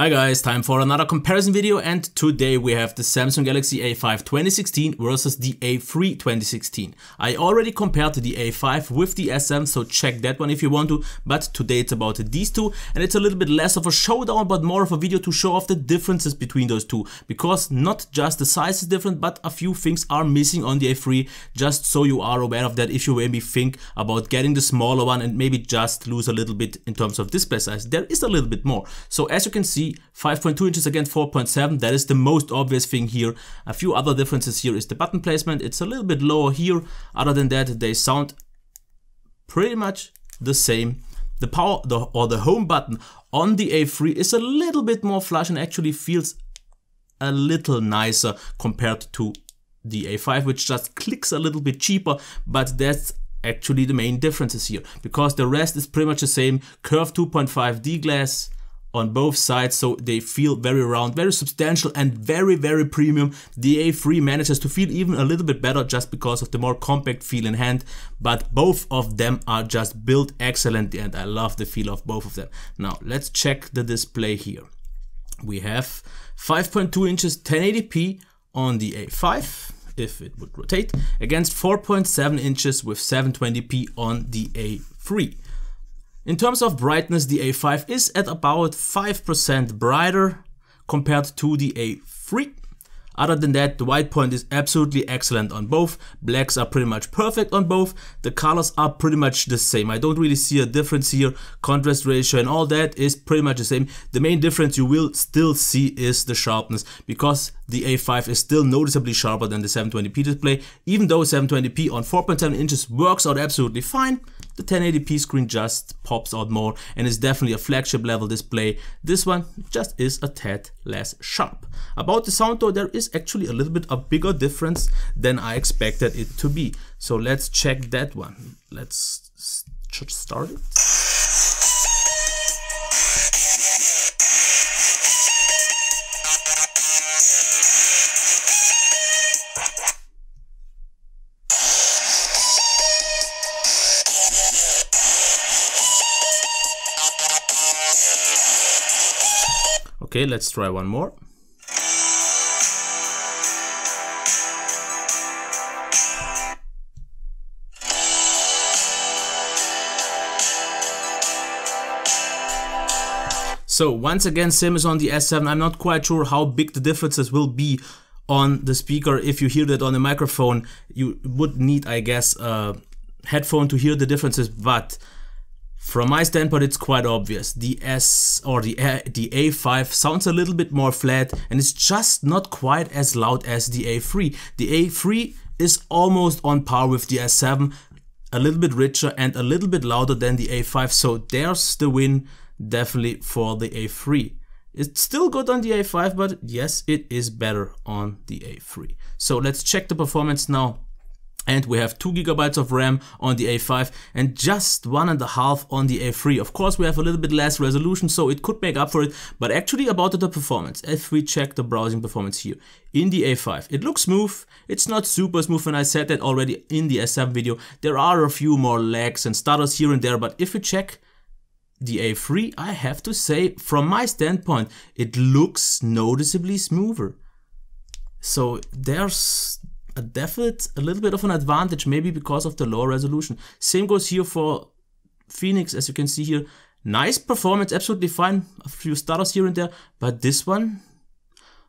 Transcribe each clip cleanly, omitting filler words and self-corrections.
Hi guys, time for another comparison video, and today we have the Samsung Galaxy A5 2016 versus the A3 2016. I already compared the A5 with the S7, so check that one if you want to, but today it's about these two, and it's a little bit less of a showdown but more of a video to show off the differences between those two, because not just the size is different but a few things are missing on the A3, just so you are aware of that if you maybe think about getting the smaller one and maybe just lose a little bit in terms of display size. There is a little bit more. So as you can see, 5.2 inches against 4.7, that is the most obvious thing here. A few other differences here is the button placement, it's a little bit lower here. Other than that, they sound pretty much the same. The power or the home button on the A3 is a little bit more flush and actually feels a little nicer compared to the A5, which just clicks a little bit cheaper, but that's actually the main differences here, because the rest is pretty much the same. Curved 2.5D glass on both sides, so they feel very round, very substantial and very premium. The A3 manages to feel even a little bit better just because of the more compact feel in hand, but both of them are just built excellently and I love the feel of both of them. Now let's check the display here. We have 5.2 inches 1080p on the A5, if it would rotate, against 4.7 inches with 720p on the A3. In terms of brightness, the A5 is at about 5% brighter compared to the A3. Other than that, the white point is absolutely excellent on both. Blacks are pretty much perfect on both. The colors are pretty much the same. I don't really see a difference here. Contrast ratio and all that is pretty much the same. The main difference you will still see is the sharpness, because the A5 is still noticeably sharper than the 720p display. Even though 720p on 4.7 inches works out absolutely fine, the 1080p screen just pops out more and is definitely a flagship level display. This one just is a tad less sharp. About the sound though, there is actually a little bit a bigger difference than I expected it to be. So let's check that one. Let's start it. Okay, let's try one more. So once again, same as on the S7, I'm not quite sure how big the differences will be on the speaker. If you hear that on the microphone, you would need, I guess, a headphone to hear the differences, but from my standpoint, it's quite obvious. The A5 sounds a little bit more flat and it's just not quite as loud as the A3. The A3 is almost on par with the S7, a little bit richer and a little bit louder than the A5. So there's the win definitely for the A3. It's still good on the A5, but yes, it is better on the A3. So let's check the performance now. And we have 2 GB of RAM on the A5 and just 1.5 on the A3. Of course, we have a little bit less resolution, so it could make up for it. But actually about the performance, if we check the browsing performance here in the A5, it looks smooth. It's not super smooth, and I said that already in the S7 video. There are a few more lags and stutters here and there, but if we check the A3, I have to say, from my standpoint, it looks noticeably smoother. So there's a little bit of an advantage, maybe because of the lower resolution. Same goes here for Phoenix, as you can see here. Nice performance, absolutely fine. A few stutters here and there, but this one,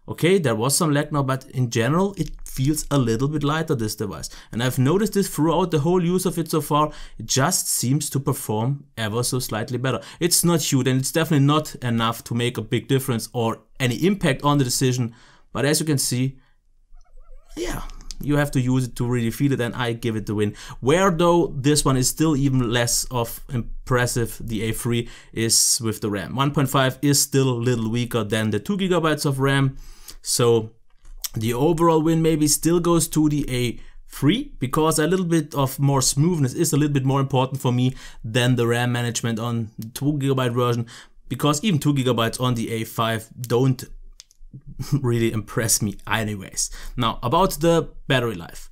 okay, there was some lag now, but in general, it feels a little bit lighter, this device. And I've noticed this throughout the whole use of it so far. It just seems to perform ever so slightly better. It's not huge and it's definitely not enough to make a big difference or any impact on the decision. But as you can see, yeah, you have to use it to really feel it, and I give it the win. Where though this one is still even less of impressive, the A3, is with the RAM. 1.5 is still a little weaker than the 2 GB of RAM. So the overall win maybe still goes to the A3, because a little bit of more smoothness is a little bit more important for me than the RAM management on the 2 GB version, because even 2 GB on the A5 don't really impress me anyways. Now about the battery life.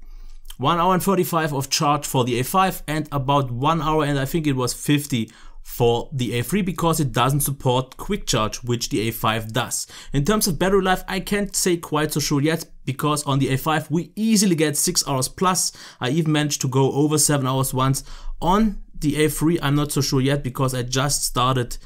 1 hour and 35 of charge for the A5 and about 1 hour and I think it was 50 for the A3 because it doesn't support quick charge, which the A5 does. In terms of battery life, I can't say quite so sure yet, because on the A5 we easily get 6 hours plus. I even managed to go over 7 hours once. On the A3 I'm not so sure yet, because I just started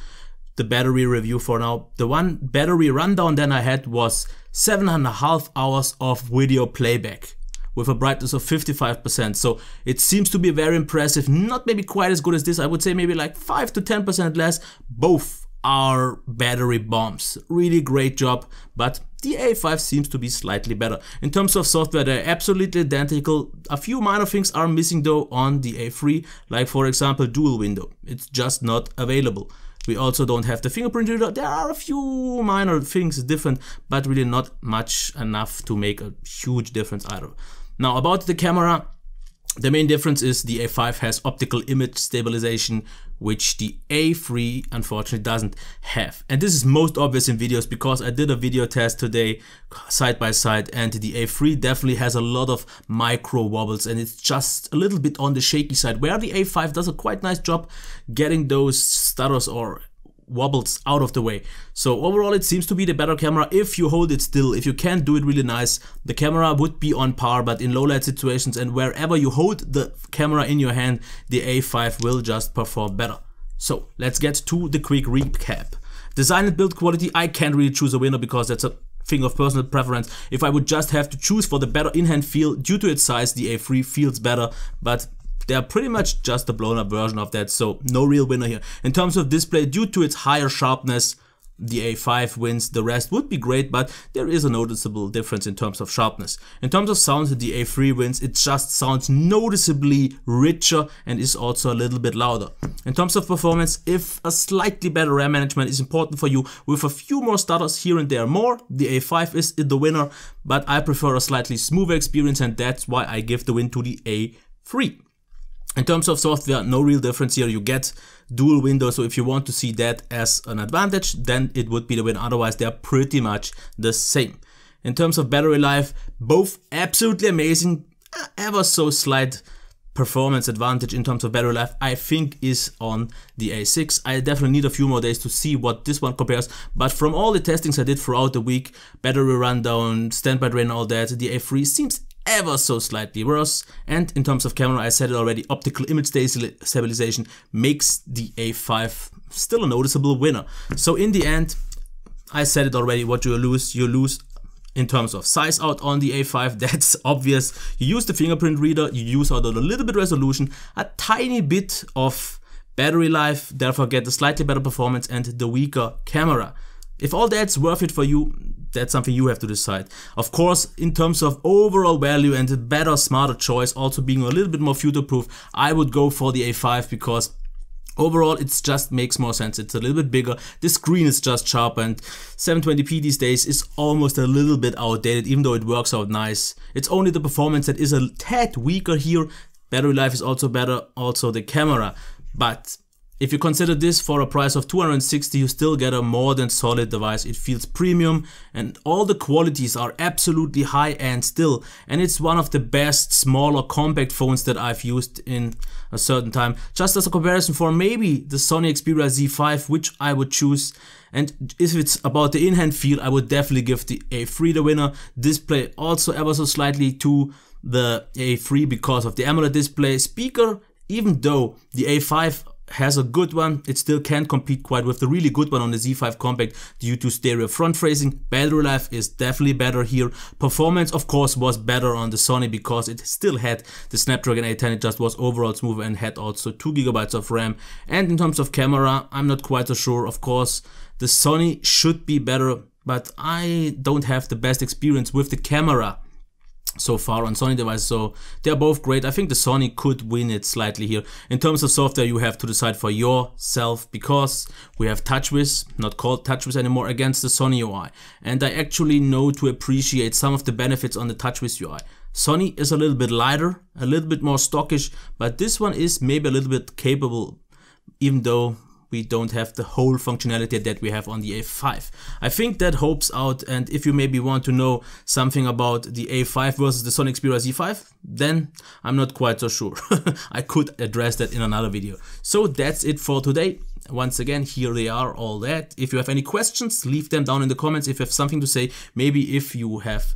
the battery review for now. The one battery rundown then I had was 7.5 hours of video playback with a brightness of 55%. So it seems to be very impressive. Not maybe quite as good as this. I would say maybe like 5 to 10% less. Both are battery bombs. Really great job. But the A5 seems to be slightly better. In terms of software, they're absolutely identical. A few minor things are missing though on the A3, like for example dual window. It's just not available. We also don't have the fingerprint reader. There are a few minor things different, but really not much enough to make a huge difference either. Now about the camera, the main difference is the A5 has optical image stabilization, which the A3 unfortunately doesn't have. And this is most obvious in videos because I did a video test today side by side, and the A3 definitely has a lot of micro wobbles and it's just a little bit on the shaky side, where the A5 does a quite nice job getting those stutters or wobbles out of the way. So overall it seems to be the better camera if you hold it still. If you can't do it really nice, the camera would be on par, but in low light situations and wherever you hold the camera in your hand, the A5 will just perform better. So let's get to the quick recap. Design and build quality, I can't really choose a winner because that's a thing of personal preference. If I would just have to choose for the better in-hand feel, due to its size, the A3 feels better, but they're pretty much just a blown up version of that, so no real winner here. In terms of display, due to its higher sharpness, the A5 wins. The rest would be great, but there is a noticeable difference in terms of sharpness. In terms of sound, the A3 wins. It just sounds noticeably richer and is also a little bit louder. In terms of performance, if a slightly better RAM management is important for you, with a few more stutters here and there more, the A5 is the winner, but I prefer a slightly smoother experience, and that's why I give the win to the A3. In terms of software, no real difference here. You get dual windows, so if you want to see that as an advantage, then it would be the win. Otherwise, they're pretty much the same. In terms of battery life, both absolutely amazing. Ever so slight performance advantage in terms of battery life, I think, is on the A6. I definitely need a few more days to see what this one compares, but from all the testings I did throughout the week, battery rundown, standby drain, all that, the A3 seems ever so slightly worse. And in terms of camera, I said it already, optical image stabilization makes the A5 still a noticeable winner. So in the end, I said it already, what you lose in terms of size out on the A5, that's obvious. You use the fingerprint reader, you use out a little bit resolution, a tiny bit of battery life, therefore get a slightly better performance and the weaker camera. If all that's worth it for you, that's something you have to decide. Of course, in terms of overall value and a better, smarter choice, also being a little bit more future-proof, I would go for the A5 because overall it just makes more sense. It's a little bit bigger, the screen is just sharper, and 720p these days is almost a little bit outdated, even though it works out nice. It's only the performance that is a tad weaker here. Battery life is also better, also the camera. But if you consider this for a price of $260, you still get a more than solid device. It feels premium and all the qualities are absolutely high-end still. And it's one of the best smaller compact phones that I've used in a certain time. Just as a comparison for maybe the Sony Xperia Z5, which I would choose. And if it's about the in-hand feel, I would definitely give the A3 the winner. Display also ever so slightly to the A3 because of the AMOLED display. Speaker, even though the A5 has a good one, it still can't compete quite with the really good one on the Z5 Compact due to stereo front facing. Battery life is definitely better here. Performance, of course, was better on the Sony because it still had the Snapdragon 810. It just was overall smoother and had also 2 GB of RAM. And in terms of camera, I'm not quite so sure. Of course, the Sony should be better, but I don't have the best experience with the camera so far on Sony devices, so they're both great. I think the Sony could win it slightly here. In terms of software, you have to decide for yourself because we have TouchWiz, not called TouchWiz anymore, against the Sony UI. And I actually know to appreciate some of the benefits on the TouchWiz UI. Sony is a little bit lighter, a little bit more stockish, but this one is maybe a little bit capable, even though we don't have the whole functionality that we have on the A5. I think that helps out, and if you maybe want to know something about the A5 versus the Sony Xperia Z5, then I'm not quite so sure. I could address that in another video. So that's it for today. once again, here they are, all that. If you have any questions, leave them down in the comments. If you have something to say, maybe if you have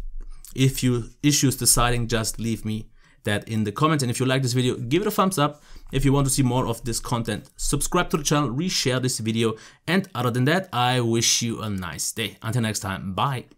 issues deciding, just leave me that in the comments. And if you like this video, give it a thumbs up. If you want to see more of this content, subscribe to the channel, reshare this video. And other than that, I wish you a nice day. Until next time, bye.